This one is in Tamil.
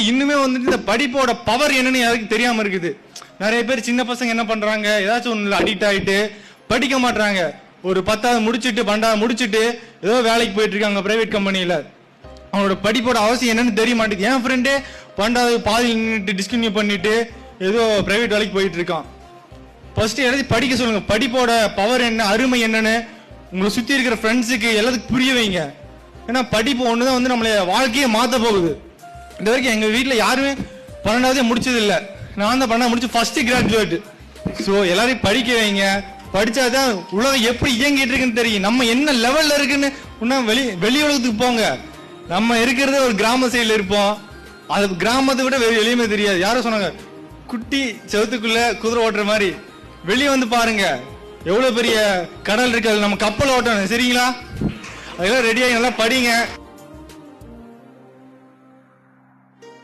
இன்னுமே வந்துட்டு இந்த படிப்போட பவர் என்னன்னு யாருக்கு தெரியாம இருக்குது. நிறைய பேர் சின்ன பசங்க என்ன பண்றாங்க, ஏதாச்சும் ஒண்ணுல அடிக்ட் ஆயிட்டு படிக்க மாட்டாங்க. ஒரு 10வது முடிச்சுட்டு 12வது முடிச்சுட்டு ஏதோ வேலைக்கு போயிட்டு இருக்காங்க பிரைவேட் கம்பெனியில. அவனோட படிப்போட அவசியம் என்னன்னு தெரிய மாட்டேங்குது. என் ஃப்ரெண்டே 12வது பாதியில் நின்றுட்டு டிஸ்கன்யூ பண்ணிட்டு ஏதோ பிரைவேட் வேலைக்கு போயிட்டு இருக்கான். ஃபர்ஸ்ட் எல்லாத்தையும் படிக்க சொல்லுங்க. படிப்போட பவர் என்ன, அருமை என்னன்னு உங்களை சுத்தி இருக்கிற ஃப்ரெண்ட்ஸுக்கு எல்லாத்துக்கும் புரிய வைங்க. ஏன்னா படிப்பு ஒண்ணுதான் வந்து நம்மள வாழ்க்கையை மாத்த போகுது. இந்த வரைக்கும் எங்க வீட்டுல யாருமே 12வது முடிச்சது இல்ல. நான் தான் 12வது முடிச்சு ஃபர்ஸ்ட் கிராஜுவேட். ஸோ எல்லாரையும் படிக்க வைங்க. படிச்சாதான் உலகம் எப்படி இயங்கிட்டு இருக்குன்னு தெரியும். நம்ம என்ன லெவல்ல இருக்குன்னு இன்னும் வெளி உலகத்துக்கு போங்க. நம்ம இருக்கிறது ஒரு கிராம சைடுல இருப்போம். அது கிராமத்தை விட வெளியுமே தெரியாது. யாரும் சொன்னாங்க குட்டி செவத்துக்குள்ள குதிரை ஓட்டுற மாதிரி. வெளியே வந்து பாருங்க எவ்வளவு பெரிய கடல் இருக்கு. நம்ம கப்பல் ஓட்டணும். சரிங்களா? அதெல்லாம் ரெடியாகி நல்லா படிங்க.